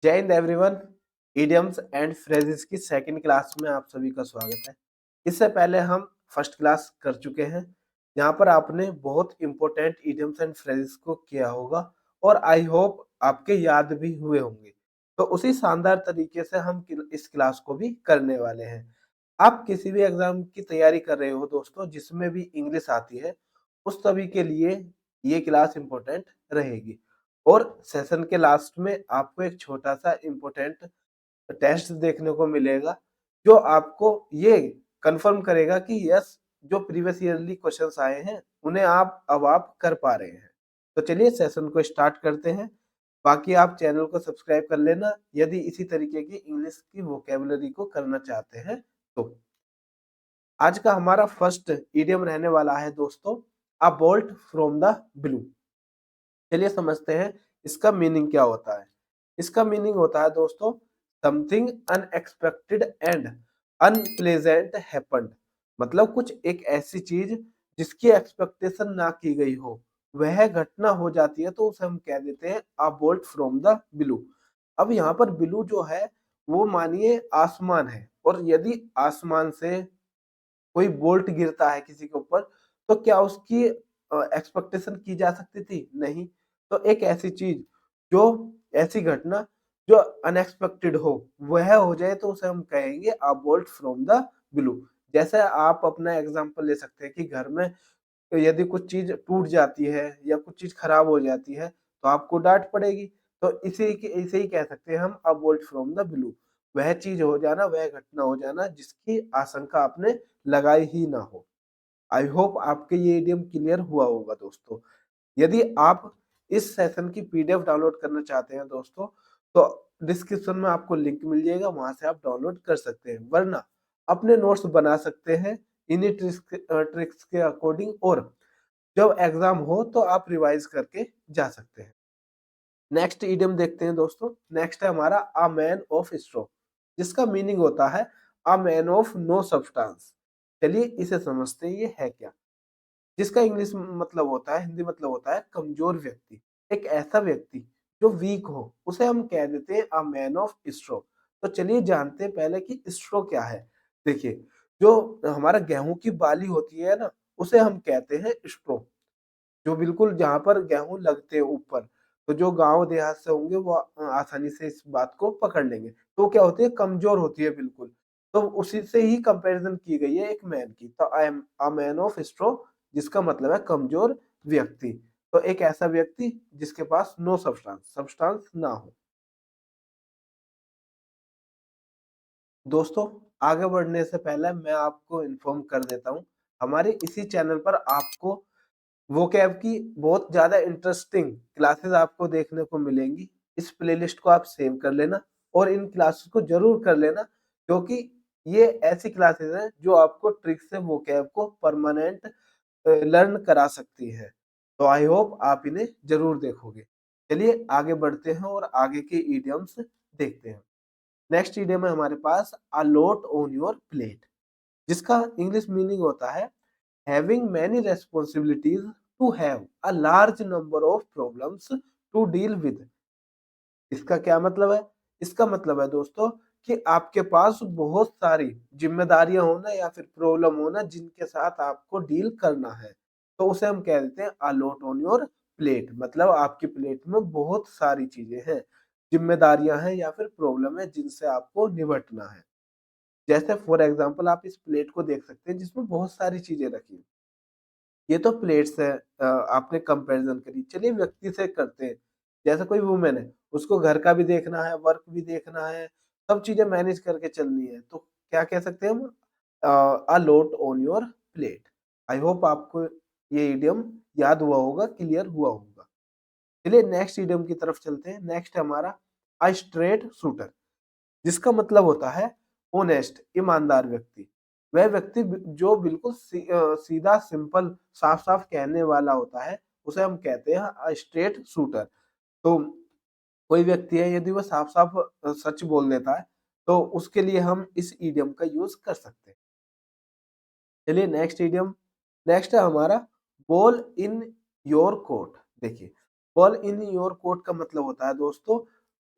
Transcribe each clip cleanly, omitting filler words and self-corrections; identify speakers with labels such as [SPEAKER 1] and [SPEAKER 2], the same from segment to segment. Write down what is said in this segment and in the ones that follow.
[SPEAKER 1] जय Hind everyone. Idioms and phrases की second class में आप सभी का स्वागत है। इससे पहले हम फर्स्ट क्लास कर चुके हैं, जहां पर आपने बहुत इंपॉर्टेंट इडियम्स एंड फ्रेजेस को किया होगा और आई होप आपके याद भी हुए होंगे। तो उसी शानदार तरीके से हम इस क्लास को भी करने वाले हैं। आप किसी भी एग्जाम की तैयारी कर रहे हो दोस्तों, जिसमें भी इंग्लिश आती है, उस सभी के लिए ये क्लास इंपॉर्टेंट रहेगी। और सेशन के लास्ट में आपको एक छोटा-सा इम्पोर्टेंट टेस्ट देखने को मिलेगा, जो आपको ये कन्फर्म करेगा कि यस, जो प्रीवियस ईयरली क्वेश्चंस आए हैं, उन्हें आप कर पा रहे हैं। तो चलिए सेशन को स्टार्ट करते हैं। बाकी आप चैनल को सब्सक्राइब कर लेना यदि इसी तरीके की इंग्लिश की वोकैब्युलरी को करना चाहते हैं तो। आज का हमारा फर्स्ट इडियम रहने वाला है दोस्तों, अ बोल्ट फ्रॉम द ब्लू। चलिए समझते हैं इसका मीनिंग क्या होता है। इसका मीनिंग होता है दोस्तों, something unexpected and unpleasant happened. मतलब कुछ एक ऐसी चीज जिसकी एक्सपेक्टेशन ना की गई हो, वह घटना हो जाती है, तो उसे हम कह देते हैं अ बोल्ट फ्रॉम द ब्लू। अब यहाँ पर ब्लू जो है वो मानिए आसमान है, और यदि आसमान से कोई बोल्ट गिरता है किसी के ऊपर, तो क्या उसकी एक्सपेक्टेशन की जा सकती थी? नहीं। तो एक ऐसी चीज, जो ऐसी घटना जो अनएक्सपेक्टेड हो, वह हो जाए, तो उसे हम कहेंगे अ बोल्ट फ्रॉम द ब्लू। जैसे आप अपना एग्जांपल ले सकते हैं कि घर में यदि कुछ चीज टूट जाती है या कुछ चीज खराब हो जाती है, तो आपको डांट पड़ेगी। तो इसे ही कह सकते हैं हम अ बोल्ट फ्रॉम द ब्लू। वह चीज हो जाना, वह घटना हो जाना जिसकी आशंका आपने लगाई ही ना हो। आई होप आपके ये इडियम क्लियर हुआ होगा दोस्तों। यदि आप इस सेशन की पीडीएफ डाउनलोड करना चाहते हैं दोस्तों, तो डिस्क्रिप्शन में आपको लिंक मिल जाएगा, वहां से आप डाउनलोड कर सकते हैं। वरना अपने नोट्स बना सकते हैं इन्हीं ट्रिक्स के अकॉर्डिंग, और जब एग्जाम हो तो आप रिवाइज करके जा सकते हैं। नेक्स्ट इडियम देखते हैं दोस्तों। नेक्स्ट है हमारा अ मैन ऑफ स्ट्रॉ, जिसका मीनिंग होता है a man of no substance. चलिए इसे समझते हैं ये है क्या। जिसका इंग्लिश मतलब होता है, हिंदी मतलब होता है कमजोर व्यक्ति। एक ऐसा व्यक्ति जो वीक हो, उसे हम कह देते हैं अ मैन ऑफ स्ट्रॉ। तो चलिए जानते हैं पहले कि स्ट्रॉ क्या है। देखिए, जो हमारा गेहूं की बाली होती है ना, उसे हम कहते हैं स्ट्रॉ। जो बिल्कुल जहाँ पर गेहूँ लगते हैं ऊपर, तो जो गाँव देहात से होंगे वो आसानी से इस बात को पकड़ लेंगे। तो क्या होती है, कमज़ोर होती है बिल्कुल। तो उसी से ही कंपैरिज़न की गई है एक मैन की। तो I am a man of straw, जिसका मतलब है कमज़ोर व्यक्ति। तो एक ऐसा व्यक्ति जिसके पास नो सब्सटेंस, सब्सटेंस ना हो। दोस्तों, आगे बढ़ने से पहले मैं आपको इन्फॉर्म कर देता हूँ, हमारे इसी चैनल पर आपको वोकैब की बहुत ज़्यादा इंटरेस्टिंग क्लासेस आपको देखने को मिलेंगी। इस प्लेलिस्ट को आप सेव कर लेना और इन क्लासेस को ज़रूर कर लेना, क्योंकि ये ऐसी क्लासेस हैं जो आपको ट्रिक से वोकैब को परमानेंट लर्न करा सकती है। तो आई होप आप इन्हें ज़रूर देखोगे। चलिए आगे बढ़ते हैं और आगे के इडियम्स देखते हैं। नेक्स्ट इडियम है हमारे पास अ लोट ऑन योर प्लेट, जिसका इंग्लिश मीनिंग होता है having many responsibilities to have a large number of problems to deal with। इसका क्या मतलब है? इसका मतलब है दोस्तों कि आपके पास बहुत सारी जिम्मेदारियां होना या फिर प्रॉब्लम होना जिनके साथ आपको डील करना है। तो उसे हम कह देते हैं a lot on your plate. मतलब आपकी प्लेट में बहुत सारी चीजें हैं, जिम्मेदारियां हैं या फिर प्रॉब्लम है जिनसे आपको निपटना है। जैसे फॉर एग्जाम्पल आप इस प्लेट को देख सकते हैं जिसमें बहुत सारी चीजें रखी हैं। ये तो प्लेट्स है, आपने कंपैरिजन करी। चलिए व्यक्ति से करते हैं। जैसे कोई वुमेन है, उसको घर का भी देखना है, वर्क भी देखना है, सब चीजें मैनेज करके चलनी है। तो क्या कह सकते हैं हम? A lot on your plate. I hope आपको ये इडियम याद हुआ होगा, क्लियर हुआ होगा। चलिए नेक्स्ट इडियम की तरफ चलते हैं। नेक्स्ट है हमारा अ स्ट्रेट शूटर, जिसका मतलब होता है ऑनेस्ट, ईमानदार व्यक्ति। वह व्यक्ति जो बिल्कुल सीधा, सिंपल, साफ-साफ कहने वाला होता है, उसे हम कहते हैं स्ट्रेट शूटर। तो कोई व्यक्ति है, यदि वो साफ-साफ सच बोल देता है, तो उसके लिए हम इस इडियम का यूज़ कर सकते हैं। चलिए नेक्स्ट इडियम। नेक्स्ट है हमारा बॉल इन योर कोर्ट। देखिए, बॉल इन योर कोर्ट का मतलब होता है दोस्तों,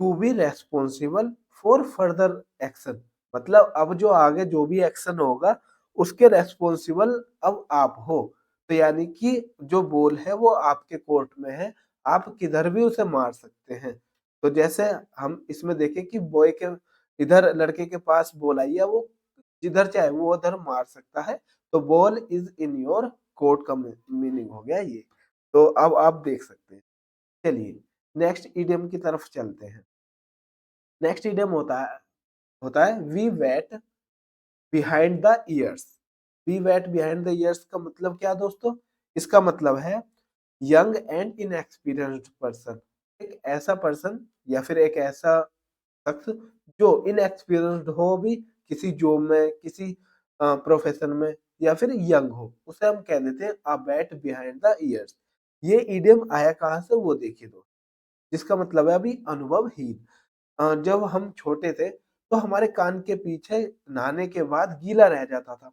[SPEAKER 1] to be responsible for further action, मतलब अब जो आगे जो भी एक्शन होगा उसके रेस्पॉन्सिबल अब आप हो। तो यानी कि जो बॉल है वो आपके कोर्ट में है, आप किधर भी उसे मार सकते हैं। तो जैसे हम इसमें देखें कि बॉय के इधर लड़के के पास बॉल आई है, वो जिधर चाहे वो उधर मार सकता है। तो ball is in your court का मीनिंग हो गया ये। तो अब आप देख सकते हैं। चलिए नेक्स्ट इडियम की तरफ चलते हैं। नेक्स्ट इडियम होता है we wet behind the ears. We wet behind the ears का मतलब क्या दोस्तों? इसका मतलब है यंग एंड इनएक्सपीरियंस्ड पर्सन। एक ऐसा पर्सन या फिर एक ऐसा शख्स जो इनएक्सपीरियंस्ड हो भी किसी जॉब में, किसी प्रोफेशन में, या फिर यंग हो, उसे हम कह देते हैं a bat behind the years. ये इडियम आया कहाँ से वो देखिए दोस्तों, जिसका मतलब है अभी अनुभवहीन। जब हम छोटे थे तो हमारे कान के पीछे नहाने के बाद गीला रह जाता था।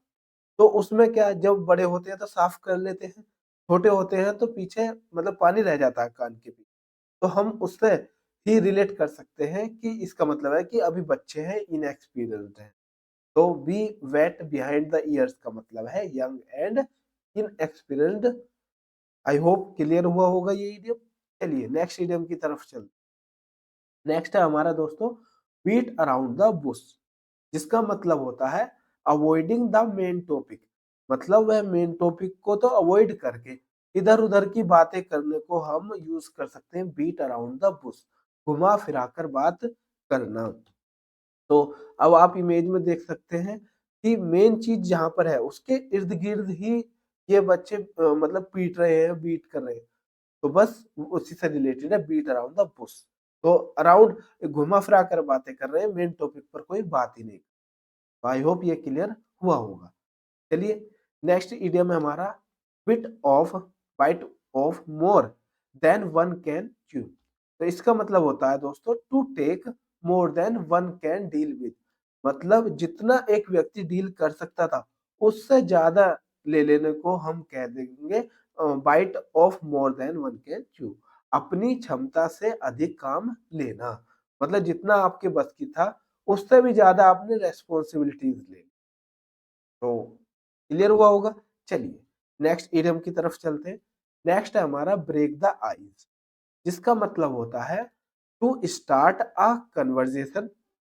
[SPEAKER 1] तो उसमें क्या, जब बड़े होते हैं तो साफ कर लेते हैं, छोटे होते हैं तो पीछे मतलब पानी रह जाता है कान के पीछे। तो हम उससे ही रिलेट कर सकते हैं कि इसका मतलब है कि अभी बच्चे हैं, इनएक्सपीरियंस्ड हैं। तो be wet behind the ears का मतलब है young and inexperienced. I hope clear हुआ होगा ये इडियम। चलिए नेक्स्ट इडियम की तरफ चलते। नेक्स्ट है हमारा दोस्तों बीट अराउंड द बुश, जिसका मतलब होता है अवॉइडिंग द मेन टॉपिक। मतलब वह मेन टॉपिक को तो अवॉइड करके इधर उधर की बातें करने को हम यूज कर सकते हैं बीट अराउंड द बुश, घुमा फिरा कर बात करना। तो अब आप इमेज में देख सकते हैं कि मेन चीज जहां पर है उसके इर्द गिर्द ही ये बच्चे मतलब पीट रहे हैं, बीट कर रहे हैं। तो बस उसी से रिलेटेड है बीट अराउंड द बुश। तो अराउंड घुमा फिरा कर बातें कर रहे हैं, मेन टॉपिक पर कोई बात ही नहीं। तो आई होप ये क्लियर हुआ होगा। चलिए नेक्स्ट इडियम है हमारा bit off bite off more than one can chew. तो इसका मतलब होता है दोस्तों to take more than one can deal with. मतलब जितना एक व्यक्ति डील कर सकता था उससे ज्यादा ले लेने को हम कह देंगे bite off more than one can chew. अपनी क्षमता से अधिक काम लेना, मतलब जितना आपके बस की था उससे भी ज्यादा आपने रेस्पॉन्सिबिलिटीज ले। तो क्लियर हुआ होगा। चलिए नेक्स्ट इडियम की तरफ चलते हैं। नेक्स्ट है हमारा ब्रेक द आइस, जिसका मतलब होता है to start a conversation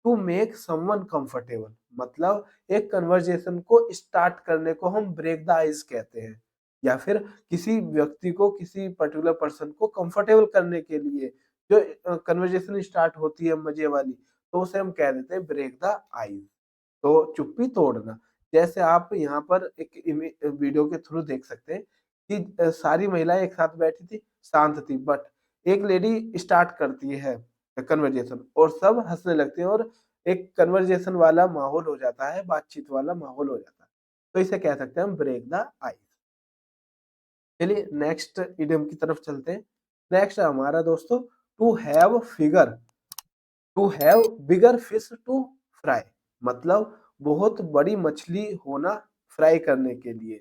[SPEAKER 1] to make someone comfortable. मतलब एक कन्वर्जेशन को स्टार्ट करने को हम ब्रेक द आइस कहते हैं, या फिर किसी व्यक्ति को, किसी पर्टिकुलर पर्सन को कंफर्टेबल करने के लिए जो कन्वर्जेशन स्टार्ट होती है मजे वाली, तो उसे हम कह देते हैं ब्रेक द आइस। तो चुप्पी तोड़ना। जैसे आप यहाँ पर एक वीडियो के थ्रू देख सकते हैं कि सारी महिलाएं एक साथ बैठी थी, शांत थी, बट एक लेडी स्टार्ट करती है कन्वर्जेशन और सब हंसने लगते हैं और एक कन्वर्जेशन वाला माहौल हो जाता है, बातचीत वाला माहौल हो जाता है। तो इसे कह सकते हैं हम ब्रेक द आइस। चलिए नेक्स्ट इडियम की तरफ चलते हैं। नेक्स्ट है हमारा दोस्तों to have figure to have bigger fish to fry. मतलब बहुत बड़ी मछली होना फ्राई करने के लिए,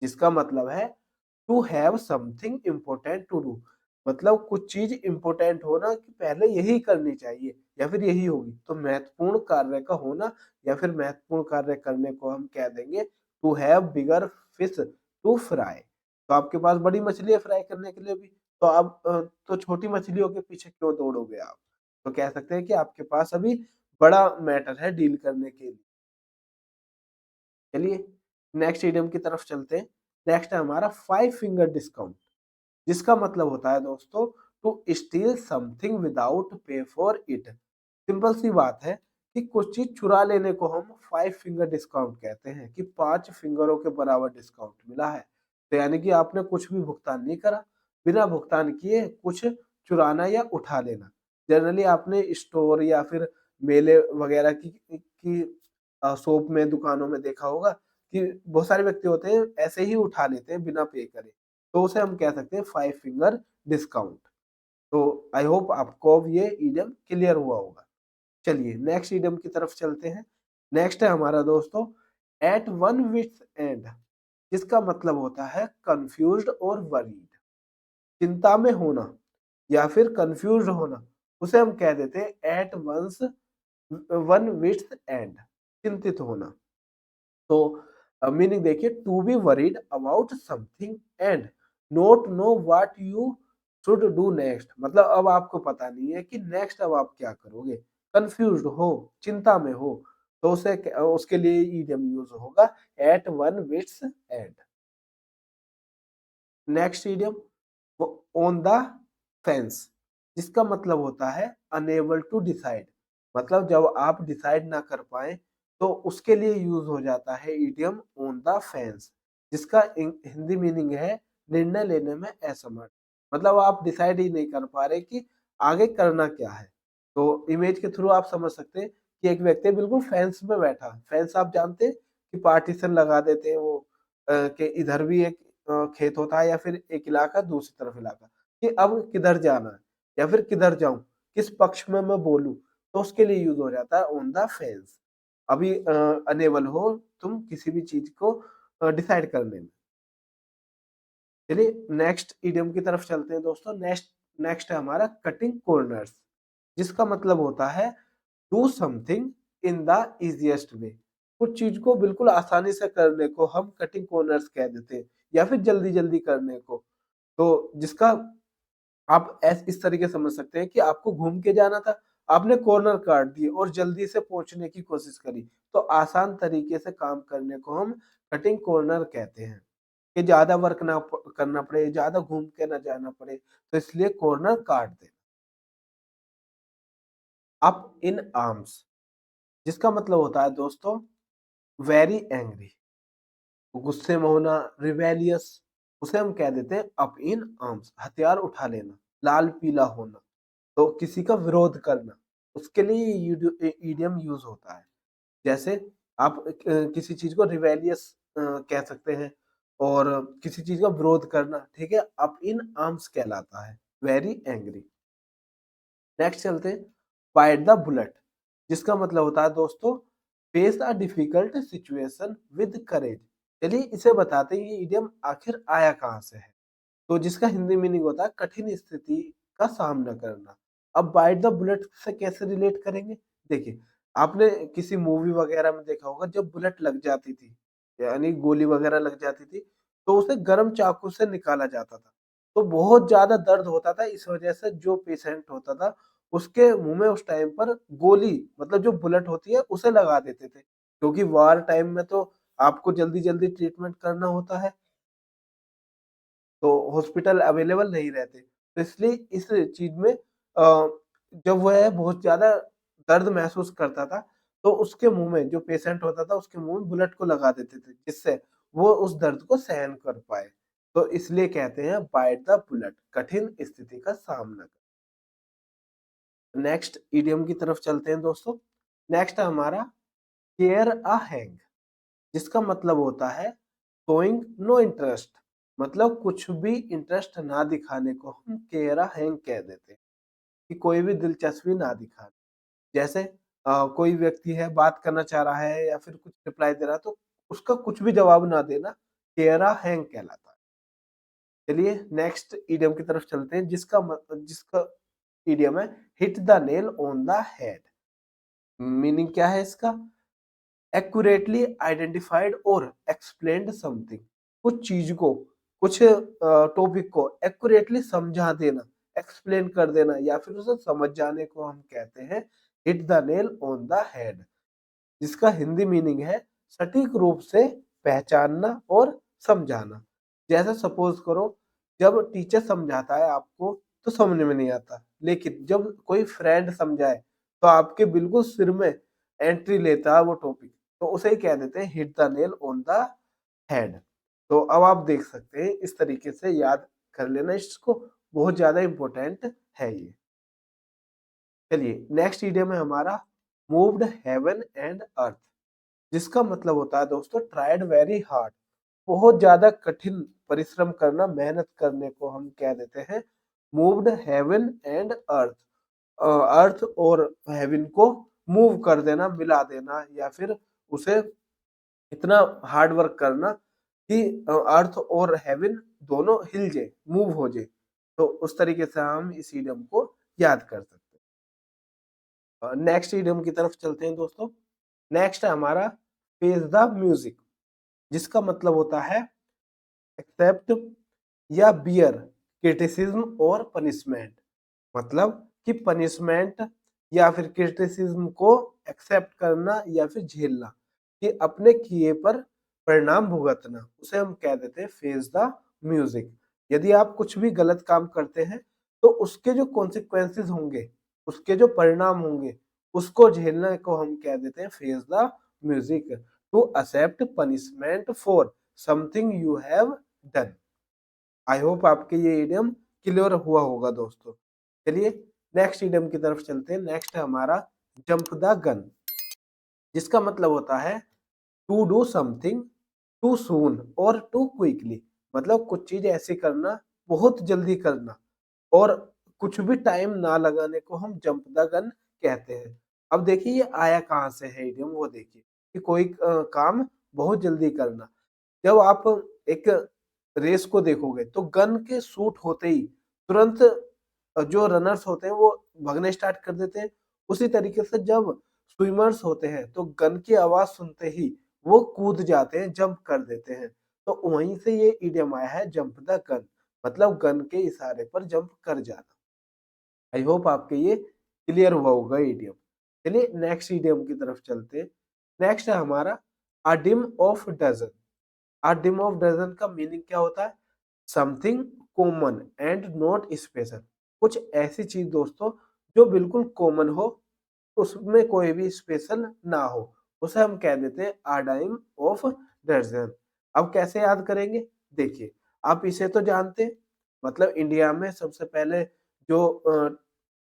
[SPEAKER 1] जिसका मतलब है to have something important to do. मतलब कुछ चीज इम्पोर्टेंट होना कि पहले यही करनी चाहिए या फिर यही होगी। तो महत्वपूर्ण कार्य का होना या फिर महत्वपूर्ण कार्य करने को हम कह देंगे to have bigger fish to fry. तो आपके पास बड़ी मछली है फ्राई करने के लिए भी, तो आप तो छोटी मछलियों के पीछे क्यों दौड़ोगे आप? तो कह सकते हैं कि आपके पास अभी बड़ा मैटर है डील करने के लिए। चलिए नेक्स्ट इडियम की तरफ चलते हैं। नेक्स्ट है हमारा फाइव फिंगर डिस्काउंट, जिसका मतलब होता है दोस्तों to steal something without pay for it. Simple सी बात है कि कुछ चीज चुरा लेने को हम फाइव फिंगर डिस्काउंट कहते हैं, कि 5 फिंगरों के बराबर डिस्काउंट मिला है। तो यानी कि आपने कुछ भी भुगतान नहीं करा, बिना भुगतान किए कुछ चुराना या उठा लेना। जनरली आपने स्टोर या फिर मेले वगैरह की शॉप में, दुकानों में देखा होगा कि बहुत सारे व्यक्ति होते हैं ऐसे ही उठा लेते हैं बिना पे करे। तो उसे हम कह सकते हैं फाइव फिंगर डिस्काउंट। तो आई होप आपको अब ये इडियम क्लियर हुआ होगा। चलिए नेक्स्ट इडियम की तरफ चलते हैं। नेक्स्ट है हमारा दोस्तों एट वन विथ एंड, जिसका मतलब होता है कंफ्यूज्ड और वरीड। चिंता में होना या फिर कंफ्यूज्ड होना, उसे हम कह देते हैं at one's one wits end, चिंतित होना। तो मीनिंग देखिए, to be worried about something and not know what you should do next, मतलब अब आपको पता नहीं है कि नेक्स्ट अब आप क्या करोगे, कंफ्यूज्ड हो, चिंता में हो, तो उसे उसके लिए ईडियम यूज होगा at one wits end. Next idiom on the fence, जिसका मतलब होता है अनेबल टू डिसाइड, मतलब जब आप डिसाइड ना कर पाए तो उसके लिए यूज हो जाता है ईडियम ऑन द फेंस, जिसका हिंदी मीनिंग है निर्णय लेने में असमर्थ, मतलब आप डिसाइड ही नहीं कर पा रहे कि आगे करना क्या है। तो इमेज के थ्रू आप समझ सकते हैं कि एक व्यक्ति बिल्कुल फेंस में बैठा, फेंस आप जानते हैं कि पार्टीशन लगा देते हैं वो, कि इधर भी एक खेत होता है या फिर एक इलाका दूसरी तरफ इलाका, कि अब किधर जाना है या फिर किधर जाऊं, किस पक्ष में मैं बोलूं, तो उसके लिए यूज हो जाता है ऑन द फेंस। अभी अनेबल हो तुम किसी भी चीज को डिसाइड करने में। चलिए नेक्स्ट इडियम की तरफ चलते हैं दोस्तों। नेक्स्ट नेक्स्ट है हमारा कटिंग कॉर्नर्स, जिसका मतलब होता है do something in the easiest way, कुछ चीज को बिल्कुल आसानी से करने को हम कटिंग कॉर्नर्स कह देते हैं, या फिर जल्दी जल्दी करने को। तो जिसका आप इस तरीके समझ सकते हैं कि आपको घूम के जाना था, आपने कॉर्नर काट दिए और जल्दी से पहुंचने की कोशिश करी, तो आसान तरीके से काम करने को हम कटिंग कॉर्नर कहते हैं, कि ज्यादा वर्क ना करना पड़े, ज्यादा घूम के ना जाना पड़े, तो इसलिए कॉर्नर काट दे। अप इन आर्म्स, जिसका मतलब होता है दोस्तों वेरी एंग्री, गुस्से में होना, रिबेलियस, उसे हम कह देते हैं अप इन आर्म्स, हथियार उठा लेना, लाल पीला होना, तो किसी का विरोध करना, उसके लिए ईडियम यूज होता है। जैसे आप किसी चीज को रिबेलियस कह सकते हैं, और किसी चीज का विरोध करना, ठीक है, अप इन आर्म्स कहलाता है, वेरी एंग्री। नेक्स्ट चलते हैं बाइट द बुलेट, जिसका मतलब होता है दोस्तों face a difficult situation with courage. चलिए इसे बताते हैं ये इडियम आखिर आया कहाँ से है। तो जिसका हिंदी मीनिंग होता है कठिन स्थिति का सामना करना। अब बाइट द बुलेट से कैसे रिलेट करेंगे, देखिए आपने किसी मूवी वगैरह में देखा होगा, जब बुलेट लग जाती थी, यानी गोली वगैरह लग जाती थी, तो उसे गर्म चाकू से निकाला जाता था, तो बहुत ज्यादा दर्द होता था, इस वजह से जो पेशेंट होता था उसके मुंह में उस टाइम पर गोली, मतलब जो बुलेट होती है उसे लगा देते थे, क्योंकि वार टाइम में तो आपको जल्दी जल्दी ट्रीटमेंट करना होता है, तो हॉस्पिटल अवेलेबल नहीं रहते, तो इसलिए इस चीज में जब वह बहुत ज्यादा दर्द महसूस करता था, तो उसके मुंह में, जो पेशेंट होता था उसके मुंह में बुलेट को लगा देते थे, जिससे वो उस दर्द को सहन कर पाए, तो इसलिए कहते हैं बाइट द बुलेट, कठिन स्थिति का सामना कर। नेक्स्ट इडियम की तरफ चलते हैं दोस्तों। नेक्स्ट है हमारा केयर अ हैंग, जिसका मतलब होता है शोइंग नो इंटरेस्ट, मतलब कुछ भी इंटरेस्ट ना दिखाने को हम केयर अ हैंग कह देते हैं, कि कोई भी दिलचस्पी ना दिखाना। जैसे कोई व्यक्ति है बात करना चाह रहा है या फिर कुछ रिप्लाई दे रहा है, तो उसका कुछ भी जवाब ना देना केयर अ हैंग कहलाता है। चलिए नेक्स्ट इडियम की तरफ चलते हैं, जिसका इडियम है hit the nail on the head. Meaning क्या है इसका, एक्यूरेटली आइडेंटिफाइड और एक्सप्लेन्ड समथिंग, कुछ चीज को, कुछ टॉपिक को एक्यूरेटली समझा देना, एक्सप्लेन कर देना, या फिर उसे समझ जाने को हम कहते हैं hit the nail on the head, जिसका हिंदी मीनिंग है सटीक रूप से पहचानना और समझाना। जैसे सपोज करो, जब टीचर समझाता है आपको तो समझ में नहीं आता, लेकिन जब कोई फ्रेंड समझाए तो आपके बिल्कुल सिर में एंट्री लेता है वो टॉपिक, तो उसे ही कह देते हैं hit the nail on the head. तो अब आप देख सकते हैं, इस तरीके से याद कर लेना इसको, बहुत ज्यादा इंपॉर्टेंट है ये। चलिए नेक्स्ट इडियम है हमारा मूव्ड हेवन एंड अर्थ, जिसका मतलब होता है दोस्तों ट्राइड वेरी हार्ड, बहुत ज्यादा कठिन परिश्रम करना, मेहनत करने को हम कह देते हैं मूव्ड हेवन एंड अर्थ। अर्थ और हेवन को मूव कर देना, मिला देना, या फिर उसे इतना हार्ड वर्क करना कि अर्थ और हेवन दोनों हिल जाए, मूव हो जाए, तो उस तरीके से हम इस इडियम को याद कर सकते हैं। नेक्स्ट इडियम की तरफ चलते हैं दोस्तों। नेक्स्ट है हमारा फेस द म्यूजिक, जिसका मतलब होता है एक्सेप्ट या बियर क्रिटिसिज्म और पनिशमेंट। मतलब कि पनिशमेंट या फिर क्रिटिसिज्म को एक्सेप्ट करना या फिर झेलना, कि अपने किए पर परिणाम भुगतना, उसे हम कह देते हैं फेस द म्यूजिक। यदि आप कुछ भी गलत काम करते हैं तो उसके जो कॉन्सिक्वेंसेस होंगे, उसके जो परिणाम होंगे, उसको झेलने को हम कह देते हैं face the music. To accept punishment for something you have done. I hope आपके ये इडियम क्लियर हुआ होगा दोस्तों। चलिए नेक्स्ट इडियम की तरफ चलते हैं। नेक्स्ट है हमारा जंप द गन, जिसका मतलब होता है to do something too soon और टू क्विकली। मतलब कुछ चीज ऐसी करना, बहुत जल्दी करना, और कुछ भी टाइम ना लगाने को हम जंप द गन कहते हैं। अब देखिए ये आया कहाँ से है इडियम, वो देखिए कि कोई काम बहुत जल्दी करना। जब आप एक रेस को देखोगे तो गन के शूट होते ही तुरंत जो रनर्स होते हैं वो भागने स्टार्ट कर देते हैं। उसी तरीके से जब स्विमर्स होते हैं तो गन की आवाज सुनते ही वो कूद जाते हैं, जंप कर देते हैं। तो वहीं से ये इडियम आया है जंप द गन, मतलब गन के इशारे पर जंप कर जाना। आई होप आपके ये क्लियर हुआ होगा इडियम। चलिए नेक्स्ट इडियम की तरफ चलते हैं। नेक्स्ट है हमारा a dime of dozen. A dime of dozen का मीनिंग क्या होता है? Something common and not special. कुछ ऐसी चीज दोस्तों जो बिल्कुल कॉमन हो, उसमें कोई भी स्पेशल ना हो, उसे हम कह देते हैं अ डाइम ऑफ डजन। अब कैसे याद करेंगे? देखिए आप इसे तो जानते हैं, मतलब इंडिया में सबसे पहले जो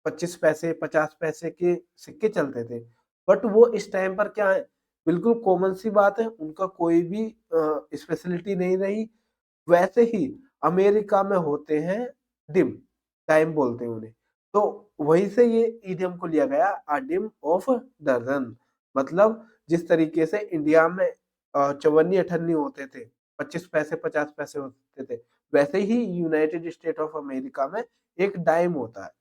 [SPEAKER 1] 25 पैसे 50 पैसे के सिक्के चलते थे, बट वो इस टाइम पर क्या है, बिल्कुल कॉमन सी बात है, उनका कोई भी स्पेशलिटी नहीं रही। वैसे ही अमेरिका में होते हैं डिम, टाइम बोलते हैं उन्हें। तो वहीं से ये इडियम को लिया गया अ डिम ऑफ डजन। मतलब जिस तरीके से इंडिया में चवन्नी अठन्नी होते थे, 25 पैसे 50 पैसे होते थे, वैसे ही यूनाइटेड स्टेट ऑफ अमेरिका में एक डाइम होता है।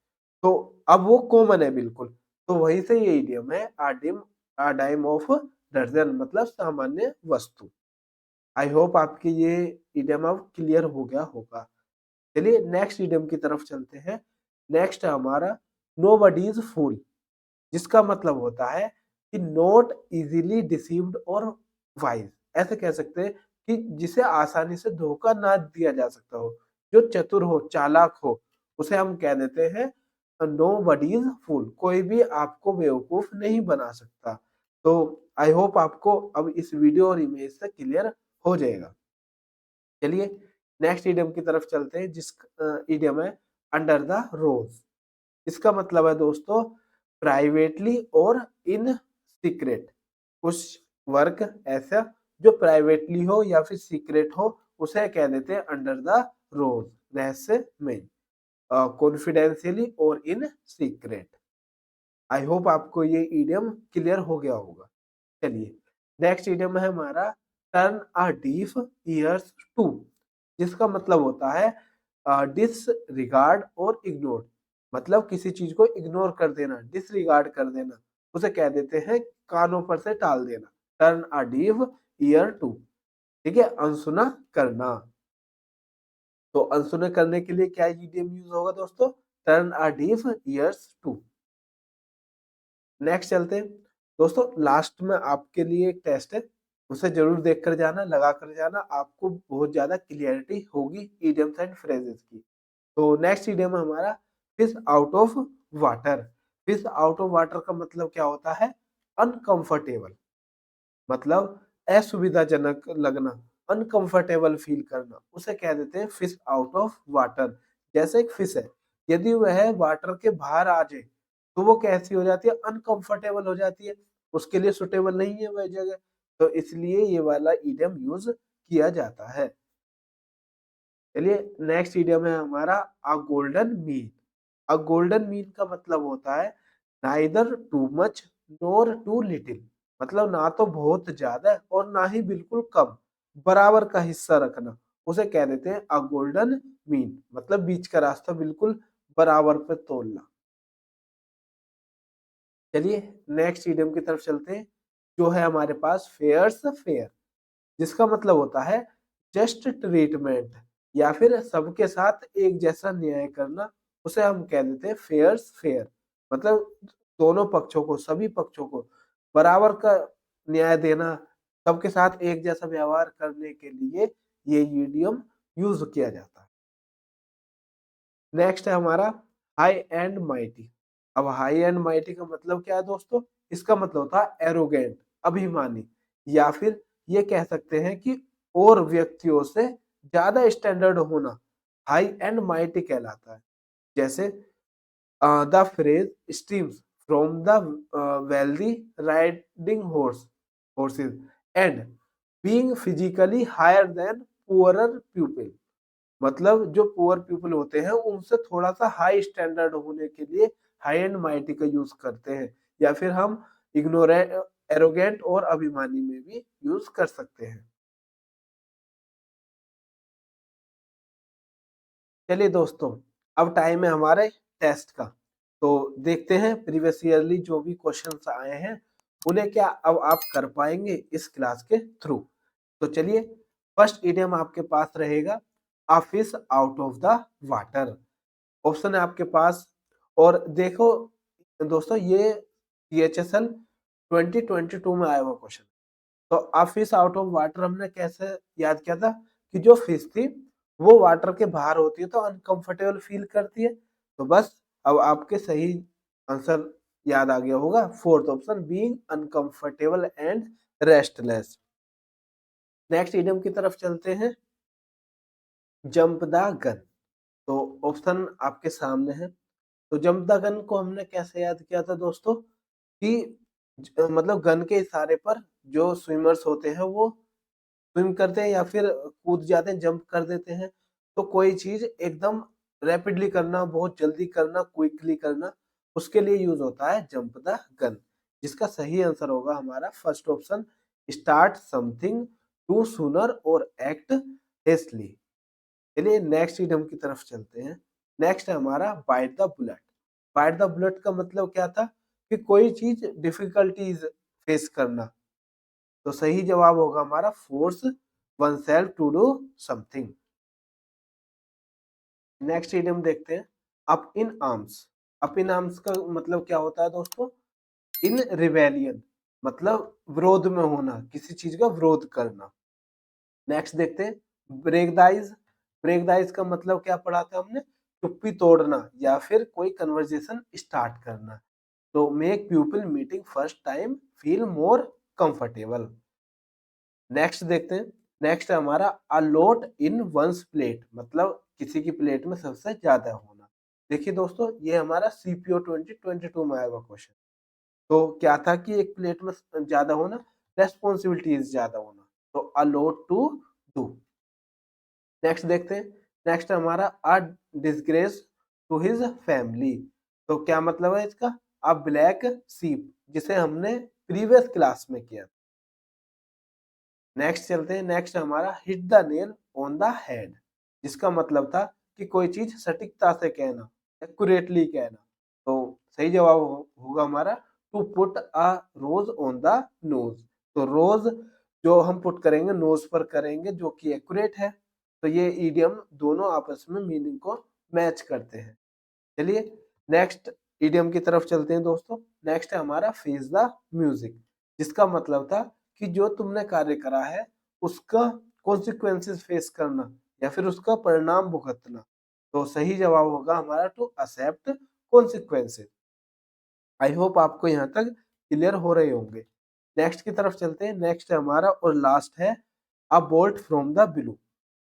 [SPEAKER 1] तो अब वो कॉमन है बिल्कुल। तो वहीं से ये इडियम है अ डाइम ऑफ दर्जन, मतलब सामान्य वस्तु। आई होप आपकी ये इडियम अब क्लियर हो गया होगा। चलिए नेक्स्ट इडियम की तरफ चलते हैं। नेक्स्ट है हमारा नोबडी इज फूल, जिसका मतलब होता है कि नॉट इजीली डिसीव्ड और वाइज। ऐसे कह सकते हैं कि जिसे आसानी से धोखा ना दिया जा सकता हो, जो चतुर हो, चालाक हो, उसे हम कह देते हैं नोबडी इज फूल। कोई भी आपको बेवकूफ नहीं बना सकता। तो आई होप आपको अब इस वीडियो और इमेज से क्लियर हो जाएगा। चलिए नेक्स्ट इडियम की तरफ चलते हैं, जिस इडियम है अंडर द रोज। इसका मतलब है दोस्तों प्राइवेटली और इन सीक्रेट। कुछ वर्क ऐसा जो प्राइवेटली हो या फिर सीक्रेट हो, उसे कह देते हैं अंडर द रोज, रहस्य में, कॉन्फिडेंशियली और इन सीक्रेट। आई होप आपको ये इडियम क्लियर हो गया होगा। चलिए नेक्स्ट इडियम है हमारा turn a deaf ears to, जिसका मतलब होता है डिसरिगार्ड और इग्नोर। मतलब किसी चीज को इग्नोर कर देना, डिसरिगार्ड कर देना, उसे कह देते हैं कानों पर से टाल देना। Turn a deaf ear to, ठीक है, अनसुना करना। तो अनसुना करने के लिए क्या इडियम यूज होगा दोस्तों? Turn a deaf ears to. Next चलते हैं दोस्तों। लास्ट में आपके लिए एक टेस्ट है, उसे जरूर देख कर जाना, लगा कर जाना, आपको बहुत ज्यादा क्लियरिटी होगी इडियम्स एंड फ्रेजेस की। तो नेक्स्ट इडियम है हमारा fish out of water. Fish out of water का मतलब क्या होता है? अनकंफर्टेबल, मतलब असुविधाजनक लगना, अनकंफर्टेबल फील करना, उसे कह देते हैं फिश आउट ऑफ वाटर। जैसे एक फिश है, यदि वह वाटर के बाहर आ जाए तो वो कैसी हो जाती है? अनकंफर्टेबल हो जाती है, उसके लिए सुटेबल नहीं है वह जगह। तो इसलिए ये वाला इडियम यूज किया जाता है। चलिए नेक्स्ट इडियम है हमारा a golden mean. A golden mean का मतलब होता है neither too much nor too little. मतलब ना तो बहुत ज्यादा और ना ही बिल्कुल कम, बराबर का हिस्सा रखना, उसे कह देते हैं अ गोल्डन मीन। मतलब बीच का रास्ता बिल्कुल बराबर पे तोलना। चलिए नेक्स्ट इडियम की तरफ चलते हैं, जो है हमारे पास फेयर्स फेयर, जिसका मतलब होता है जस्ट ट्रीटमेंट या फिर सबके साथ एक जैसा न्याय करना। उसे हम कह देते हैं फेयर्स फेयर, मतलब दोनों पक्षों को, सभी पक्षों को बराबर का न्याय देना, सबके साथ एक जैसा व्यवहार करने के लिए ये इडियम यूज किया जाता है। नेक्स्ट है हमारा हाई एंड माइटी। अब हाई एंड माइटी का मतलब क्या है दोस्तों? इसका मतलब होता है एरोगेंट, अभिमानी, या फिर ये कह सकते हैं कि और व्यक्तियों से ज्यादा स्टैंडर्ड होना हाई एंड माइटी कहलाता है। जैसे the phrase stems from the wealthy riding horses and being physically higher than poorer people, मतलब जो पुअर पीपल होते हैं उनसे थोड़ा सा हाई स्टैंडर्ड होने के लिए हाई एंड माइटी का यूज करते हैं, या फिर हम इग्नोरेंट, एरोगेंट और अभिमानी में भी यूज कर सकते हैं। चलिए दोस्तों, अब टाइम है हमारे टेस्ट का। तो देखते हैं प्रीवियस ईयरली जो भी क्वेश्चंस आए हैं उन्हें क्या अब आप कर पाएंगे इस क्लास के थ्रू। तो चलिए, फर्स्ट इडियम आपके पास रहेगा a fish out of the water. Option है आपके पास, और देखो दोस्तों ये सीएचएसएल 2022 में आया हुआ क्वेश्चन। तो अब फिश आउट ऑफ वाटर हमने कैसे याद किया था कि जो फिश थी वो वाटर के बाहर होती है तो अनकंफर्टेबल फील करती है। तो बस अब आपके सही आंसर याद आ गया होगा, fourth option being uncomfortable and restless. Next idiom की तरफ चलते हैं, जंप द गन। तो ऑप्शन आपके सामने है। तो जंप द गन को हमने कैसे याद किया था दोस्तों कि मतलब गन के इशारे पर जो स्विमर्स होते हैं वो स्विम करते हैं या फिर कूद जाते हैं, जंप कर देते हैं। तो कोई चीज एकदम रैपिडली करना, बहुत जल्दी करना, क्विकली करना, उसके लिए यूज होता है जंप द गन, जिसका सही आंसर होगा हमारा first option start something too sooner और एक्ट हेस्टली। चलिए नेक्स्ट इडियम की तरफ चलते हैं। नेक्स्ट है हमारा bite the bullet. Bite the bullet का मतलब क्या था कि कोई चीज डिफिकल्टीज फेस करना। तो सही जवाब होगा हमारा force oneself to do something. Next idiom देखते हैं, up in arms. Up in arms का मतलब क्या होता है दोस्तों? इन रिवेलियन, मतलब विरोध में होना, किसी चीज का विरोध करना। नेक्स्ट देखते हैं break the ice. Break the ice का मतलब क्या पढ़ा था हमने? चुप्पी तोड़ना या फिर कोई कन्वर्जेशन स्टार्ट करना। तो make people meeting first time feel more comfortable. Next देखते हैं, नेक्स्ट है हमारा अलॉट इन वंस प्लेट, मतलब किसी की प्लेट में सबसे ज्यादा होना। देखिए दोस्तों, ये हमारा सीपीओ 2022 में आया हुआ क्वेश्चन। तो क्या था कि एक प्लेट में ज्यादा होना, रेस्पॉन्सिबिलिटीज ज्यादा होना। तो अलॉट टू डू। नेक्स्ट देखते हैं, नेक्स्ट हमारा a disgrace to his family. तो क्या मतलब है इसका? अ ब्लैक सीप, जिसे हमने प्रीवियस क्लास में किया। नेक्स्ट चलते हैं, नेक्स्ट हमारा hit the nail on the head, जिसका मतलब था कि कोई चीज सटीकता से कहना, एक्यूरेटली कहना। तो सही जवाब होगा हमारा to put a rose on the nose. तो रोज जो हम पुट करेंगे नोज पर करेंगे, जो कि एक्यूरेट है। तो ये ईडियम दोनों आपस में मीनिंग को मैच करते हैं। चलिए नेक्स्ट इडियम की तरफ चलते हैं दोस्तों। नेक्स्ट है हमारा फेस द म्यूजिक, जिसका मतलब था कि जो तुमने कार्य करा है उसका कॉन्सिक्वेंसेस फेस करना या फिर उसका परिणाम भुगतना। तो सही जवाब होगा हमारा to accept consequences. I hope आपको यहाँ तक क्लियर हो रहे होंगे। नेक्स्ट की तरफ चलते हैं, नेक्स्ट है हमारा और लास्ट है अ बोल्ट फ्रॉम द ब्लू।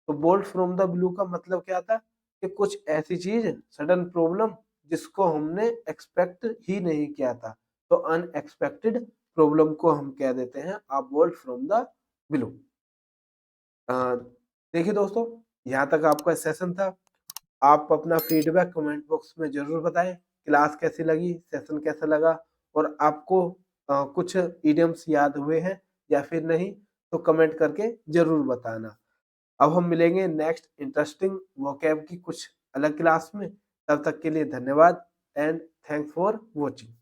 [SPEAKER 1] तो बोल्ट फ्रॉम द ब्लू का मतलब क्या था कि कुछ ऐसी चीज, सडन प्रॉब्लम, जिसको हमने एक्सपेक्ट ही नहीं किया था। तो अनएक्सपेक्टेड प्रॉब्लम को हम कह देते हैं अ बोल्ट फ्रॉम द ब्लू। देखिए दोस्तों, यहाँ तक आपका सेशन था। आप अपना फीडबैक कमेंट बॉक्स में जरूर बताएं, क्लास कैसी लगी, सेशन कैसा लगा, और आपको कुछ इडियम्स याद हुए हैं या फिर नहीं, तो कमेंट करके जरूर बताना। अब हम मिलेंगे नेक्स्ट इंटरेस्टिंग वोकैब की कुछ अलग क्लास में। तब तक के लिए धन्यवाद एंड थैंक्स फॉर वॉचिंग।